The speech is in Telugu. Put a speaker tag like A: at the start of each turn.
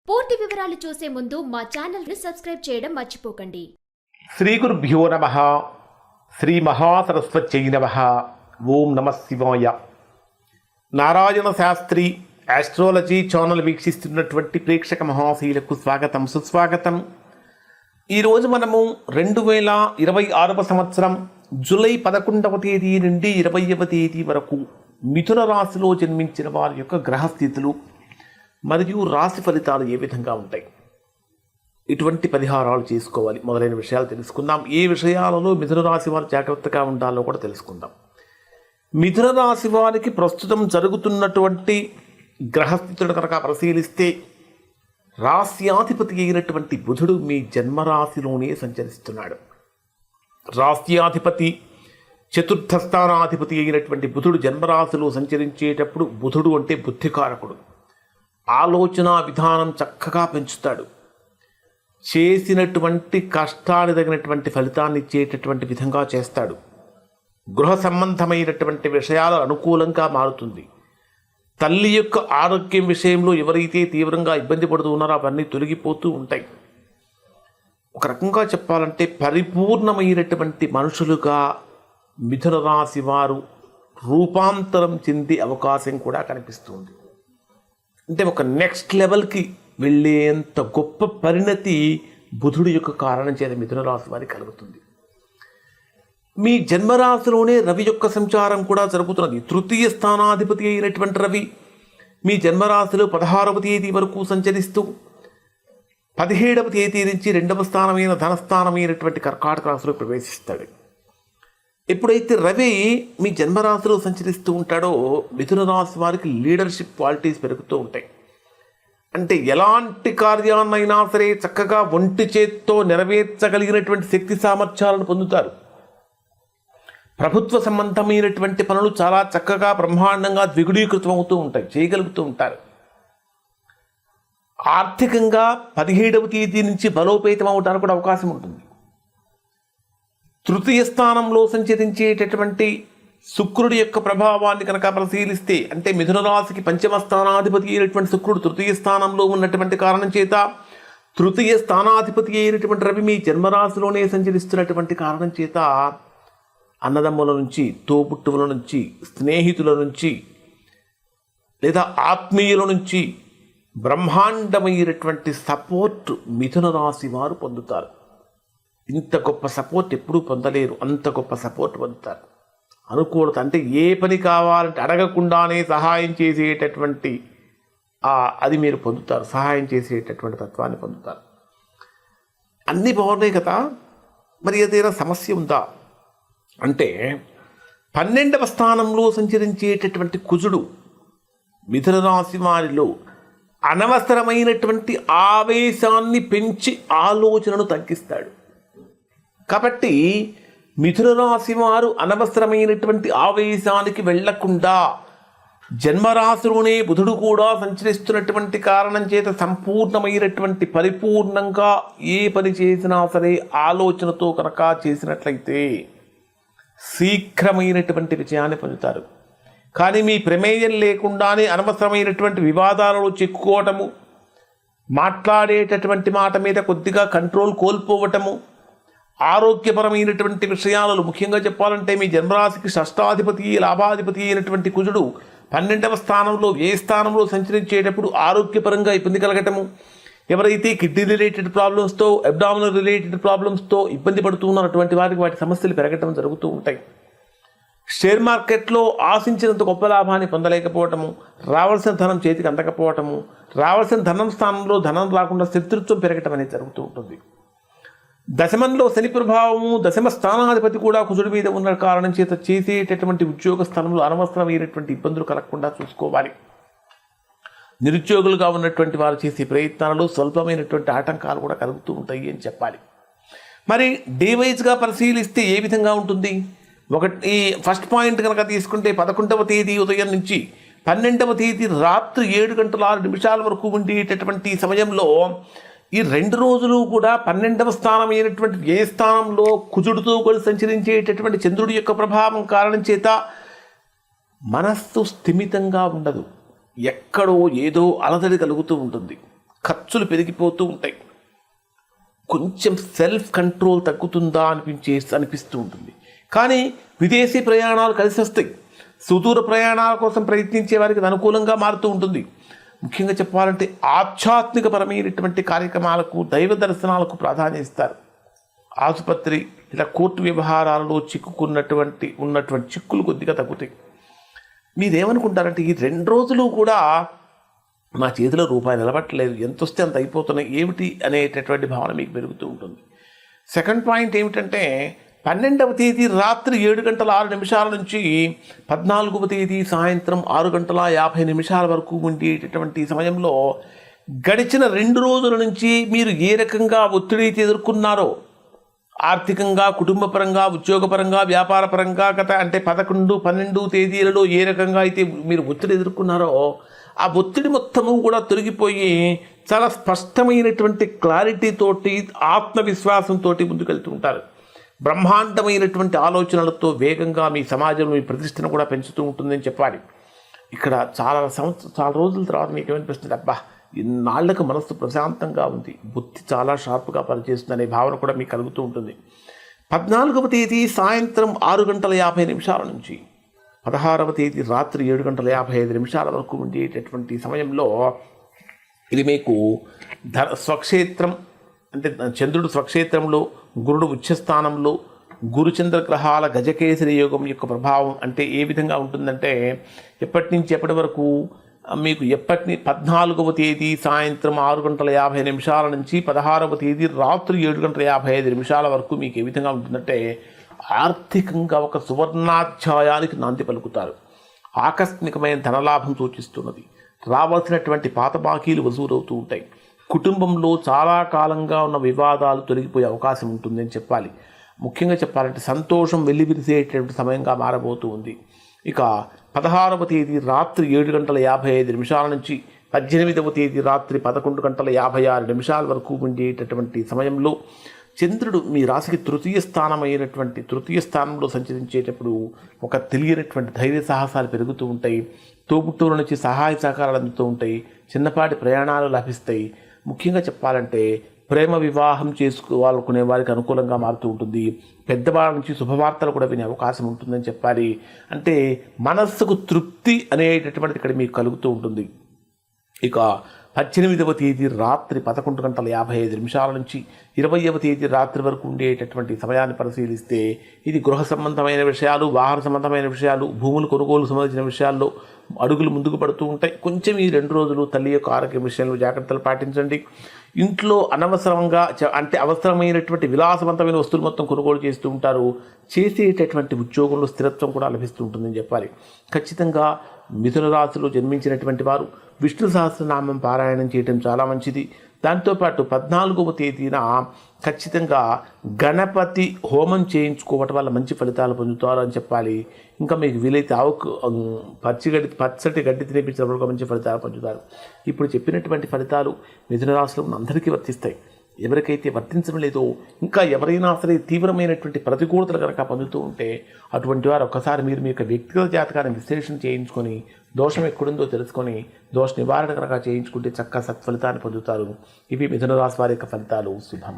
A: పూర్తి వివరాలు చూసే ముందు మా ఛానల్ ని సబ్స్క్రైబ్ చేయడం మర్చిపోకండి.
B: శ్రీ గురుభ్యో నమః. శ్రీ మహాసరస్వత్యై నమః. ఓం నమః శివాయ. నారాయణ శాస్త్రి ఆస్ట్రాలజీ ఛానల్ వీక్షిస్తున్నటువంటి ప్రేక్షక మహాశీలకు స్వాగతం, సుస్వాగతం. ఈరోజు మనము 2026 సంవత్సరం జూలై 11వ తేదీ నుండి 20వ తేదీ వరకు మిథున రాశిలో జన్మించిన వారి యొక్క గ్రహస్థితులు మరియు రాశి ఫలితాలు ఏ విధంగా ఉంటాయి, ఇటువంటి పరిహారాలు చేసుకోవాలి మొదలైన విషయాలు తెలుసుకుందాం. ఏ విషయాలలో మిథున రాశి వారు జాగ్రత్తగా ఉండాలో కూడా తెలుసుకుందాం. మిథున రాశి వారికి ప్రస్తుతం జరుగుతున్నటువంటి గ్రహస్థితులను కనుక పరిశీలిస్తే రాశ్యాధిపతి అయినటువంటి బుధుడు మీ జన్మరాశిలోనే సంచరిస్తున్నాడు. రాశ్యాధిపతి చతుర్థ స్థానాధిపతి అయినటువంటి బుధుడు జన్మరాశిలో సంచరించేటప్పుడు బుధుడు అంటే బుద్ధికారకుడు. ఆలోచన విధానం చక్కగా పెంచుతాడు. చేసినటువంటి కష్టాన్ని తగినటువంటి ఫలితాన్ని ఇచ్చేటటువంటి విధంగా చేస్తాడు. గృహ సంబంధమైనటువంటి విషయాలు అనుకూలంగా మారుతుంది. తల్లి యొక్క ఆరోగ్యం విషయంలో ఎవరైతే తీవ్రంగా ఇబ్బంది పడుతూ ఉన్నారో అవన్నీ తొలగిపోతూ ఉంటాయి. ఒక రకంగా చెప్పాలంటే పరిపూర్ణమైనటువంటి మనుషులుగా మిథున రాశి వారు రూపాంతరం చెందే అవకాశం కూడా కనిపిస్తుంది. అంటే ఒక నెక్స్ట్ లెవెల్కి వెళ్ళేంత గొప్ప పరిణతి బుధుడి యొక్క కారణం చేత మిథున రాశి వారికి కలుగుతుంది. మీ జన్మరాశిలోనే రవి యొక్క సంచారం కూడా జరుగుతున్నది. తృతీయ స్థానాధిపతి అయినటువంటి రవి మీ జన్మరాశిలో 16వ తేదీ వరకు సంచరిస్తూ 17వ తేదీ నుంచి 2వ స్థానమైన ధనస్థానమైనటువంటి కర్కాటక రాశిలో ప్రవేశిస్తాడు. ఎప్పుడైతే రవి మీ జన్మరాశిలో సంచరిస్తూ ఉంటాడో మిథున రాశి వారికి లీడర్షిప్ క్వాలిటీస్ పెరుగుతూ ఉంటాయి. అంటే ఎలాంటి కార్యాన్నైనా సరే చక్కగా ఒంటి చేత్తో నెరవేర్చగలిగినటువంటి శక్తి సామర్థ్యాలను పొందుతారు. ప్రభుత్వ సంబంధమైనటువంటి పనులు చాలా చక్కగా బ్రహ్మాండంగా ద్విగుణీకృతం అవుతూ ఉంటాయి, చేయగలుగుతూ ఉంటారు. ఆర్థికంగా 17వ తేదీ నుంచి బలోపేతం అవడానికి కూడా అవకాశం ఉంటుంది. తృతీయ స్థానంలో సంచరించేటటువంటి శుక్రుడి యొక్క ప్రభావాన్ని కనుక పరిశీలిస్తే, అంటే మిథున రాశికి పంచమ స్థానాధిపతి అయినటువంటి శుక్రుడు తృతీయ స్థానంలో ఉన్నటువంటి కారణం చేత తృతీయ స్థానాధిపతి అయినటువంటి రవి మీ జన్మరాశిలోనే సంచరిస్తున్నటువంటి కారణం చేత అన్నదమ్ముల నుంచి, తోబుట్టువుల నుంచి, స్నేహితుల నుంచి లేదా ఆత్మీయుల నుంచి బ్రహ్మాండమైనటువంటి సపోర్ట్ మిథున రాశి వారు పొందుతారు. ఇంత గొప్ప సపోర్ట్ ఎప్పుడూ పొందలేరు, అంత గొప్ప సపోర్ట్ పొందుతారు. అనుకూలత అంటే ఏ పని కావాలంటే అడగకుండానే సహాయం చేసేటటువంటి అది మీరు పొందుతారు. సహాయం చేసేటటువంటి తత్వాన్ని పొందుతారు. అన్నీ బాగున్నాయి కదా, మరి ఏదైనా సమస్య ఉందా అంటే 12వ స్థానంలో సంచరించేటటువంటి కుజుడు మిథున రాశి వారిలో అనవసరమైనటువంటి ఆవేశాన్ని పెంచి ఆలోచనను తగ్గిస్తాడు. కాబట్టి మిథున రాశి వారు అనవసరమైనటువంటి ఆవేశానికి వెళ్లకుండా జన్మరాశిలోనే బుధుడు కూడా సంచరిస్తున్నటువంటి కారణం చేత సంపూర్ణమైనటువంటి పరిపూర్ణంగా ఏ పని చేసినా సరే ఆలోచనతో కనుక చేసినట్లయితే శీఘ్రమైనటువంటి విజయాన్ని పొందుతారు. కానీ మీ ప్రమేయం లేకుండానే అనవసరమైనటువంటి వివాదాలలో చిక్కుకోవటము, మాట్లాడేటటువంటి మాట మీద కొద్దిగా కంట్రోల్ కోల్పోవటము, ఆరోగ్యపరమైనటువంటి విషయాలలో ముఖ్యంగా చెప్పాలంటే మీ జన్మరాశికి షష్టాధిపతి లాభాధిపతి అయినటువంటి కుజుడు 12వ స్థానంలో ఏ స్థానంలో సంచరించేటప్పుడు ఆరోగ్యపరంగా ఇబ్బంది కలగటము, ఎవరైతే కిడ్నీ రిలేటెడ్ ప్రాబ్లమ్స్తో, అబ్డామినల్ రిలేటెడ్ ప్రాబ్లమ్స్తో ఇబ్బంది పడుతున్నటువంటి వారికి వాటి సమస్యలు పెరగటం జరుగుతూ ఉంటాయి. షేర్ మార్కెట్లో ఆశించినంత గొప్ప లాభాన్ని పొందలేకపోవటము, రావాల్సిన ధనం చేతికి అందకపోవటము, రావాల్సిన ధనం స్థానంలో ధనం రాకుండా శత్రుత్వం పెరగటం అనేది జరుగుతూ ఉంటుంది. దశమంలో శని ప్రభావము, దశమ స్థానాధిపతి కూడా కుజుడి మీద ఉన్న కారణం చేత చేసేటటువంటి ఉద్యోగ స్థలంలో అనవసరమైనటువంటి ఇబ్బందులు కలగకుండా చూసుకోవాలి. నిరుద్యోగులుగా ఉన్నటువంటి వారు చేసే ప్రయత్నాలలో స్వల్పమైనటువంటి ఆటంకాలు కూడా కలుగుతూ ఉంటాయి అని చెప్పాలి. మరి డే వైజ్గా పరిశీలిస్తే ఏ విధంగా ఉంటుంది? ఒకటి ఫస్ట్ పాయింట్ కనుక తీసుకుంటే 11వ తేదీ ఉదయం నుంచి 12వ తేదీ రాత్రి 7:06 వరకు ఉండేటటువంటి సమయంలో ఈ 2 రోజులు కూడా 12వ స్థానం అయినటువంటి వ్యయ స్థానంలో కుజుడితో కలిసి సంచరించేటటువంటి చంద్రుడి యొక్క ప్రభావం కారణం చేత మనస్సు స్థిమితంగా ఉండదు. ఎక్కడో ఏదో అలజడి కలుగుతూ ఉంటుంది. ఖర్చులు పెరిగిపోతూ ఉంటాయి. కొంచెం సెల్ఫ్ కంట్రోల్ తగ్గుతుందా అనిపిస్తూ ఉంటుంది. కానీ విదేశీ ప్రయాణాలు కలిసి వస్తాయి. సుదూర ప్రయాణాల కోసం ప్రయత్నించే వారికి అనుకూలంగా మారుతూ ఉంటుంది. ముఖ్యంగా చెప్పాలంటే ఆధ్యాత్మికపరమైనటువంటి కార్యక్రమాలకు, దైవ దర్శనాలకు ప్రాధాన్యం ఇస్తారు. ఆసుపత్రి ఇలా కోర్టు వ్యవహారాలలో ఉన్నటువంటి చిక్కులు కొద్దిగా తగ్గుతాయి. మీరేమనుకుంటారంటే ఈ 2 రోజులు కూడా మా చేతిలో రూపాయి నిలబట్టలేదు, ఎంత వస్తే అంత అయిపోతున్నాయి ఏమిటి అనేటటువంటి భావన మీకు పెరుగుతూ ఉంటుంది. సెకండ్ పాయింట్ ఏమిటంటే 12వ తేదీ రాత్రి 7:06 నుంచి 14వ తేదీ సాయంత్రం 6:50 వరకు ఉండేటటువంటి సమయంలో గడిచిన 2 రోజుల నుంచి మీరు ఏ రకంగా ఒత్తిడి అయితే ఎదుర్కొన్నారో, ఆర్థికంగా, కుటుంబపరంగా, ఉద్యోగపరంగా, వ్యాపారపరంగా అంటే 11, 12 తేదీలలో ఏ రకంగా అయితే మీరు ఒత్తిడి ఎదుర్కొన్నారో ఆ ఒత్తిడి మొత్తము కూడా తొలగిపోయి చాలా స్పష్టమైనటువంటి క్లారిటీతోటి, ఆత్మవిశ్వాసంతో ముందుకెళ్తూ ఉంటారు. బ్రహ్మాండమైనటువంటి ఆలోచనలతో వేగంగా మీ సమాజంలో మీ ప్రతిష్టను కూడా పెంచుతూ ఉంటుందని చెప్పాలి. ఇక్కడ చాలా రోజుల తర్వాత మీకు ఏమనిపిస్తుంది, అబ్బా ఇన్నాళ్లకు మనస్సు ప్రశాంతంగా ఉంది, బుద్ధి చాలా షార్ప్గా పనిచేస్తుంది అనే భావన కూడా మీకు కలుగుతూ ఉంటుంది. 14వ తేదీ సాయంత్రం 6:50 నుంచి 16వ తేదీ రాత్రి 7:55 వరకు ఉండేటటువంటి సమయంలో ఇది మీకు స్వక్షేత్రం అంటే చంద్రుడు స్వక్షేత్రంలో, గురుడు ఉచ్చస్థానంలో, గురుచంద్ర గ్రహాల గజకేసరి యోగం యొక్క ప్రభావం అంటే ఏ విధంగా ఉంటుందంటే ఎప్పటి నుంచి ఎప్పటి వరకు మీకు 14వ తేదీ సాయంత్రం 6:50 నుంచి 16వ తేదీ రాత్రి 7:55 వరకు మీకు ఏ విధంగా ఉంటుందంటే ఆర్థికంగా ఒక సువర్ణాధ్యాయానికి నాంది పలుకుతారు. ఆకస్మికమైన ధనలాభం సూచిస్తున్నది. రావాల్సినటువంటి పాత బాకీలు వసూలవుతూ ఉంటాయి. కుటుంబంలో చాలా కాలంగా ఉన్న వివాదాలు తొలగిపోయే అవకాశం ఉంటుందని చెప్పాలి. ముఖ్యంగా చెప్పాలంటే సంతోషం వెల్లివిరిసేటటువంటి సమయంగా మారబోతూ ఉంది. ఇక 16వ తేదీ రాత్రి 7:55 నుంచి 18వ తేదీ రాత్రి 11:56 వరకు ఉండేటటువంటి సమయంలో చంద్రుడు మీ రాశికి తృతీయ స్థానంలో సంచరించేటప్పుడు ఒక తెలియనటువంటి ధైర్య సాహసాలు పెరుగుతూ ఉంటాయి. తోబుట్టువుల నుంచి సహాయ సహకారాలు అందుతూ ఉంటాయి. చిన్నపాటి ప్రయాణాలు లభిస్తాయి. ముఖ్యంగా చెప్పాలంటే ప్రేమ వివాహం చేసుకోవాలనుకునే వారికి అనుకూలంగా మారుతూ ఉంటుంది. పెద్దవాళ్ళ నుంచి శుభవార్తలు కూడా వినే అవకాశం ఉంటుందని చెప్పాలి. అంటే మనస్సుకు తృప్తి అనేటటువంటిది ఇక్కడ మీకు కలుగుతూ ఉంటుంది. ఇక 18వ తేదీ రాత్రి 11:55 నుంచి 20వ తేదీ రాత్రి వరకు ఉండేటటువంటి సమయాన్ని పరిశీలిస్తే ఇది గృహ సంబంధమైన విషయాలు, వాహన సంబంధమైన విషయాలు, భూములు కొనుగోలు సంబంధించిన విషయాల్లో అడుగులు ముందుకు పడుతూ ఉంటాయి. కొంచెం ఈ 2 రోజులు తల్లి యొక్క ఆరోగ్య విషయంలో జాగ్రత్తలు పాటించండి. ఇంట్లో అనవసరంగా అంటే అవసరమైనటువంటి విలాసవంతమైన వస్తువులు మొత్తం కొనుగోలు చేస్తూ ఉంటారు. చేసేటటువంటి ఉద్యోగంలో స్థిరత్వం కూడా లభిస్తూ ఉంటుందని చెప్పాలి. ఖచ్చితంగా మిథున రాశిలో జన్మించినటువంటి వారు విష్ణు సహస్రనామం పారాయణం చేయడం చాలా మంచిది. దాంతోపాటు 14వ తేదీన ఖచ్చితంగా గణపతి హోమం చేయించుకోవటం వల్ల మంచి ఫలితాలు పొందుతారు అని చెప్పాలి. ఇంకా మీకు వీలైతే పచ్చటి గడ్డి తినిపించడం వల్ల మంచి ఫలితాలు పొందుతారు. ఇప్పుడు చెప్పినటువంటి ఫలితాలు మిథున రాశిలో అందరికీ వర్తిస్తాయి. ఎవరికైతే వర్తించడం లేదో, ఇంకా ఎవరైనా సరే తీవ్రమైనటువంటి ప్రతికూలతలు కనుక పొందుతూ ఉంటే అటువంటి వారు ఒక్కసారి మీరు మీ యొక్క వ్యక్తిగత జాతకాన్ని విశ్లేషణ చేయించుకొని దోషం ఎక్కడుందో తెలుసుకొని దోష నివారణ కనుక చేయించుకుంటే చక్కగా సత్ఫలితాన్ని పొందుతారు. ఇవి మిథున రాశి వారి యొక్క ఫలితాలు. శుభం.